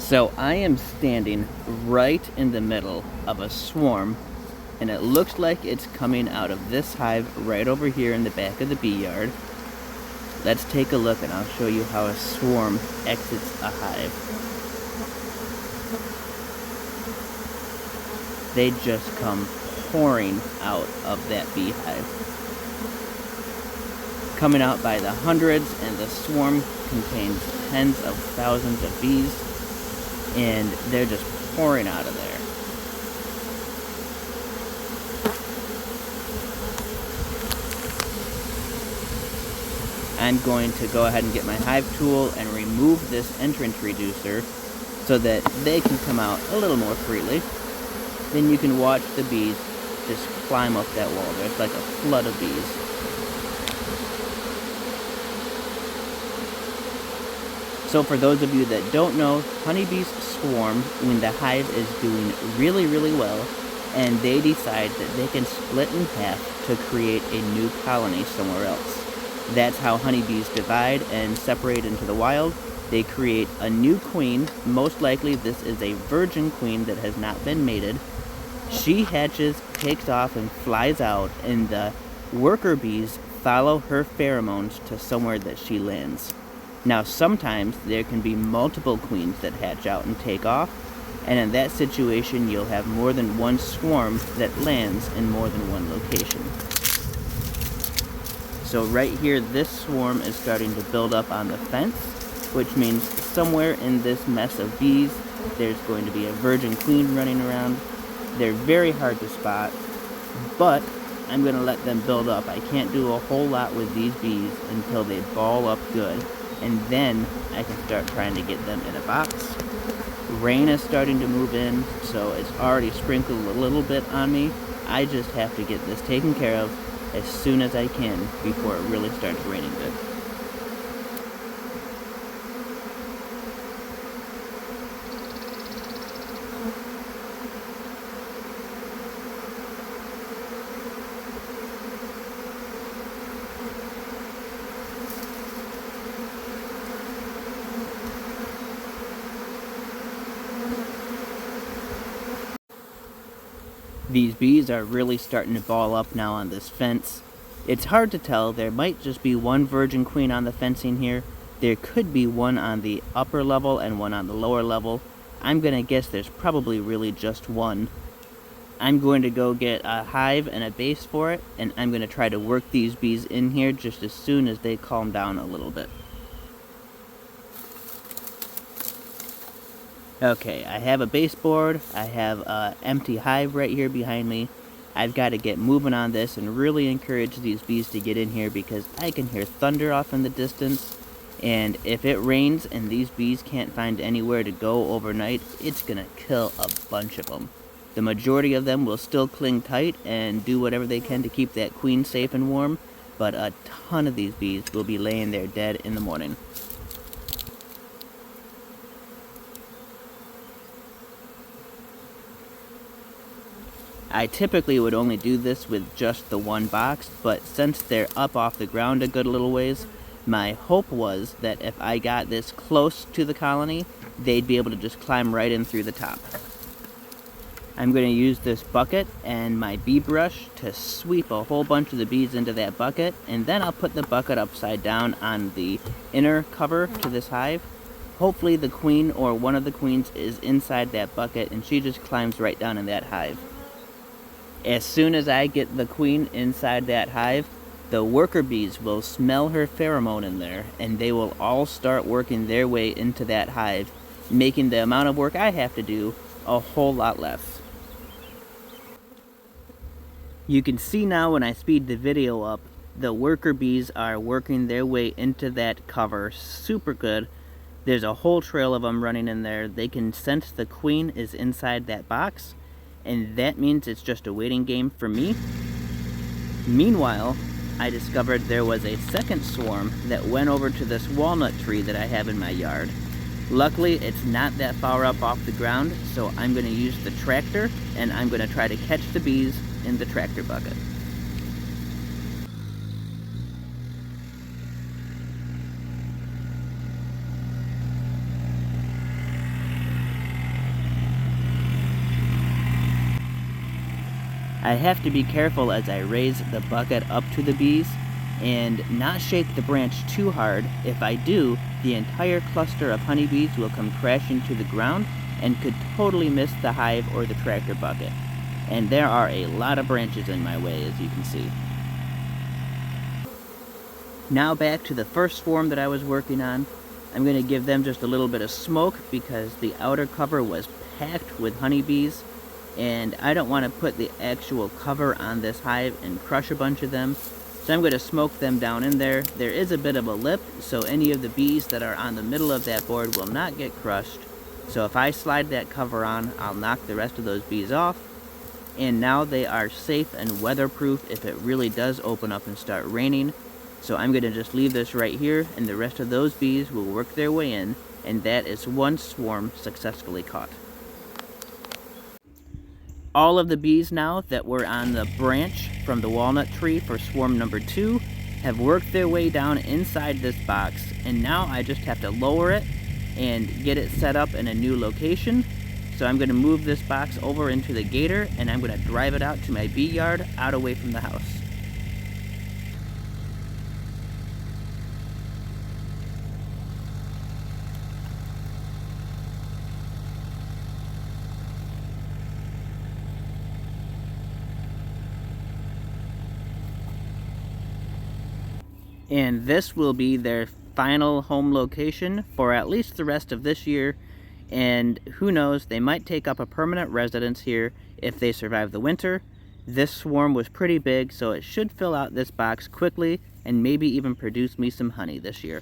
So I am standing right in the middle of a swarm, and it looks like it's coming out of this hive right over here in the back of the bee yard. Let's take a look and I'll show you how a swarm exits a hive. They just come pouring out of that beehive. Coming out by the hundreds, and the swarm contains tens of thousands of bees, and they're just pouring out of there. I'm going to go ahead and get my hive tool and remove this entrance reducer so that they can come out a little more freely. Then you can watch the bees just climb up that wall. There's like a flood of bees. So for those of you that don't know, honeybees swarm when the hive is doing really, really well, and they decide that they can split in half to create a new colony somewhere else. That's how honeybees divide and separate into the wild. They create a new queen. Most likely this is a virgin queen that has not been mated. She hatches, takes off, and flies out, and the worker bees follow her pheromones to somewhere that she lands. Now sometimes there can be multiple queens that hatch out and take off, and in that situation you'll have more than one swarm that lands in more than one location. So right here, this swarm is starting to build up on the fence, which means somewhere in this mess of bees there's going to be a virgin queen running around. They're very hard to spot, but I'm going to let them build up. I can't do a whole lot with these bees until they ball up good, and then I can start trying to get them in a box. Rain is starting to move in, so it's already sprinkled a little bit on me. I just have to get this taken care of as soon as I can before it really starts raining good. These bees are really starting to ball up now on this fence. It's hard to tell. There might just be one virgin queen on the fencing here. There could be one on the upper level and one on the lower level. I'm gonna guess there's probably really just one. I'm going to go get a hive and a base for it, and I'm gonna try to work these bees in here just as soon as they calm down a little bit. Okay, I have a baseboard, I have an empty hive right here behind me. I've got to get moving on this and really encourage these bees to get in here because I can hear thunder off in the distance, and if it rains and these bees can't find anywhere to go overnight, it's gonna kill a bunch of them. The majority of them will still cling tight and do whatever they can to keep that queen safe and warm, but a ton of these bees will be laying there dead in the morning. I typically would only do this with just the one box, but since they're up off the ground a good little ways, my hope was that if I got this close to the colony, they'd be able to just climb right in through the top. I'm going to use this bucket and my bee brush to sweep a whole bunch of the bees into that bucket, and then I'll put the bucket upside down on the inner cover to this hive. Hopefully the queen or one of the queens is inside that bucket and she just climbs right down in that hive. As soon as I get the queen inside that hive, the worker bees will smell her pheromone in there, and they will all start working their way into that hive, making the amount of work I have to do a whole lot less. You can see now when I speed the video up, the worker bees are working their way into that cover super good. There's a whole trail of them running in there. They can sense the queen is inside that box, and that means it's just a waiting game for me. Meanwhile, I discovered there was a second swarm that went over to this walnut tree that I have in my yard. Luckily, it's not that far up off the ground, so I'm going to use the tractor, and I'm going to try to catch the bees in the tractor bucket. I have to be careful as I raise the bucket up to the bees and not shake the branch too hard. If I do, the entire cluster of honeybees will come crashing to the ground and could totally miss the hive or the tractor bucket. And there are a lot of branches in my way, as you can see. Now back to the first swarm that I was working on. I'm going to give them just a little bit of smoke because the outer cover was packed with honeybees, and I don't want to put the actual cover on this hive and crush a bunch of them. So I'm going to smoke them down in there. There is a bit of a lip, so any of the bees that are on the middle of that board will not get crushed. So if I slide that cover on, I'll knock the rest of those bees off. And now they are safe and weatherproof if it really does open up and start raining. So I'm going to just leave this right here, and the rest of those bees will work their way in, and that is one swarm successfully caught. All of the bees now that were on the branch from the walnut tree for swarm number 2 have worked their way down inside this box, and now I just have to lower it and get it set up in a new location. So I'm going to move this box over into the gator, and I'm going to drive it out to my bee yard out away from the house. And this will be their final home location for at least the rest of this year, and who knows, they might take up a permanent residence here if they survive the winter. This swarm was pretty big, so it should fill out this box quickly and maybe even produce me some honey this year.